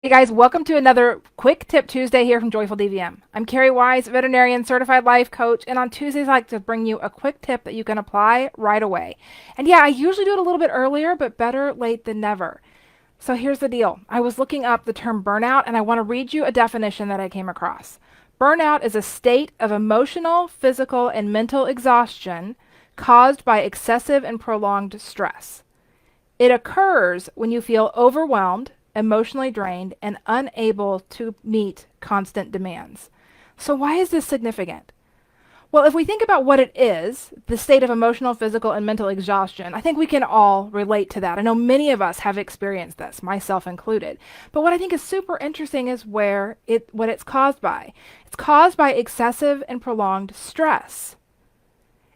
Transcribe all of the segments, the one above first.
Hey guys, welcome to another Quick Tip Tuesday here from JoyfulDVM. I'm Carrie Wise, veterinarian, certified life coach, and on Tuesdays I like to bring you a quick tip that you can apply right away. And yeah, I usually do it a little bit earlier, but better late than never. So here's the deal. I was looking up the term burnout, and I want to read you a definition that I came across. Burnout is a state of emotional, physical, and mental exhaustion caused by excessive and prolonged stress. It occurs when you feel overwhelmed, emotionally drained, and unable to meet constant demands. So, why is this significant? Well, if we think about what it is, the state of emotional, physical, and mental exhaustion, I think we can all relate to that. I know many of us have experienced this, myself included. But what I think is super interesting is what it's caused by. It's caused by excessive and prolonged stress.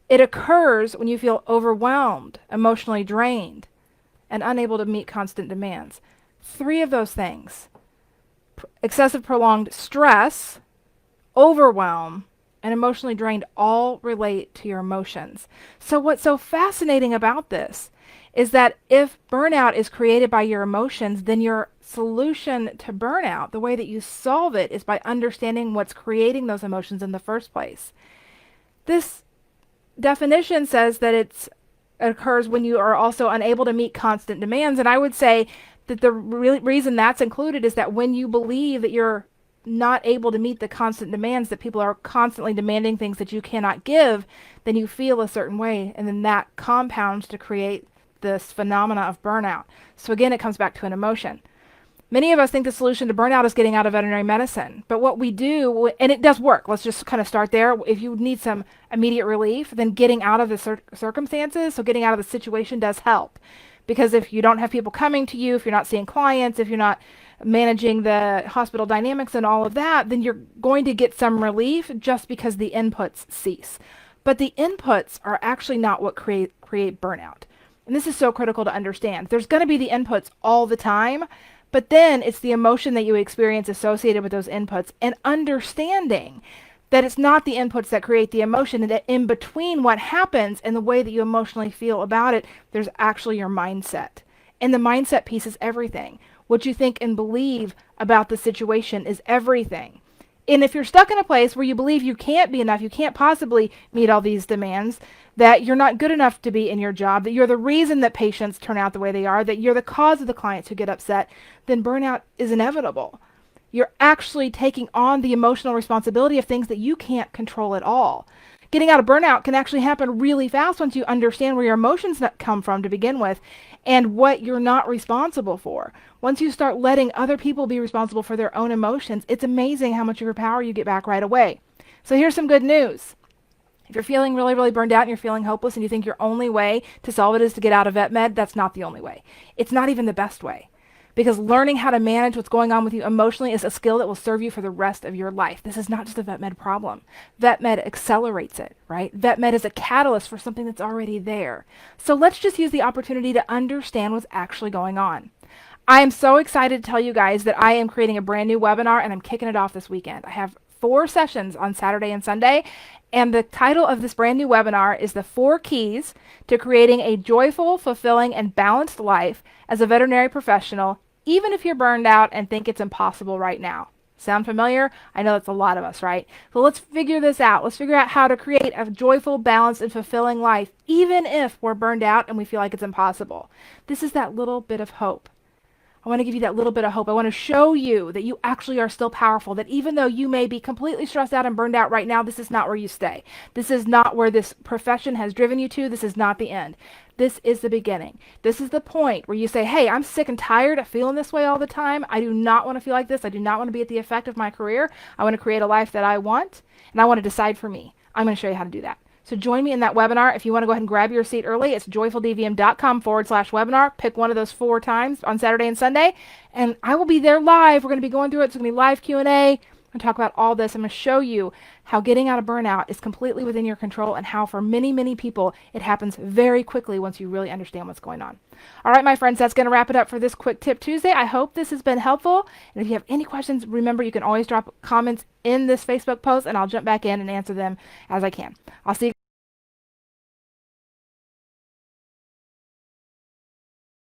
It occurs when you feel overwhelmed, emotionally drained, and unable to meet constant demands. Three of those things: excessive prolonged stress, overwhelm, and emotionally drained all relate to your emotions. So what's so fascinating about this is that if burnout is created by your emotions, then your solution to burnout, the way that you solve it, is by understanding what's creating those emotions in the first place. This definition says that it occurs when you are also unable to meet constant demands, and I would say that the reason that's included is that when you believe that you're not able to meet the constant demands, that people are constantly demanding things that you cannot give, then you feel a certain way, and then that compounds to create this phenomena of burnout. So again, it comes back to an emotion. Many of us think the solution to burnout is getting out of veterinary medicine, but what we do, and it does work, let's just kind of start there. If you need some immediate relief, then getting out of the circumstances, so getting out of the situation, does help. Because if you don't have people coming to you, if you're not seeing clients, if you're not managing the hospital dynamics and all of that, then you're going to get some relief just because the inputs cease. But the inputs are actually not what create burnout. And this is so critical to understand. There's going to be the inputs all the time, but then it's the emotion that you experience associated with those inputs, and understanding that it's not the inputs that create the emotion, and that in between what happens and the way that you emotionally feel about it, there's actually your mindset. And the mindset piece is everything. What you think and believe about the situation is everything. And if you're stuck in a place where you believe you can't be enough, you can't possibly meet all these demands, that you're not good enough to be in your job, that you're the reason that patients turn out the way they are, that you're the cause of the clients who get upset, then burnout is inevitable. You're actually taking on the emotional responsibility of things that you can't control at all. Getting out of burnout can actually happen really fast once you understand where your emotions come from to begin with and what you're not responsible for. Once you start letting other people be responsible for their own emotions, it's amazing how much of your power you get back right away. So here's some good news. If you're feeling really, really burned out and you're feeling hopeless and you think your only way to solve it is to get out of vet med, that's not the only way. It's not even the best way. Because learning how to manage what's going on with you emotionally is a skill that will serve you for the rest of your life. This is not just a vet med problem. Vet med accelerates it, right? Vet med is a catalyst for something that's already there. So let's just use the opportunity to understand what's actually going on. I am so excited to tell you guys that I am creating a brand new webinar, and I'm kicking it off this weekend. I have 4 sessions on Saturday and Sunday, and the title of this brand new webinar is the 4 keys to creating a joyful, fulfilling, and balanced life as a veterinary professional, even if you're burned out and think it's impossible right now. Sound familiar? I know that's a lot of us, right? So let's figure this out. Let's figure out how to create a joyful, balanced, and fulfilling life, even if we're burned out and we feel like it's impossible. This is that little bit of hope. I want to give you that little bit of hope. I want to show you that you actually are still powerful, that even though you may be completely stressed out and burned out right now, this is not where you stay. This is not where this profession has driven you to. This is not the end. This is the beginning. This is the point where you say, hey, I'm sick and tired of feeling this way all the time. I do not want to feel like this. I do not want to be at the effect of my career. I want to create a life that I want, and I want to decide for me. I'm going to show you how to do that. So join me in that webinar. If you want to go ahead and grab your seat early, it's joyfuldvm.com/webinar. Pick one of those 4 times on Saturday and Sunday, and I will be there live. We're going to be going through it. It's going to be live Q&A. I'm going to talk about all this. I'm going to show you how getting out of burnout is completely within your control, and how for many, many people it happens very quickly once you really understand what's going on. All right, my friends, that's going to wrap it up for this Quick Tip Tuesday. I hope this has been helpful. And if you have any questions, remember you can always drop comments in this Facebook post, and I'll jump back in and answer them as I can. I'll see you.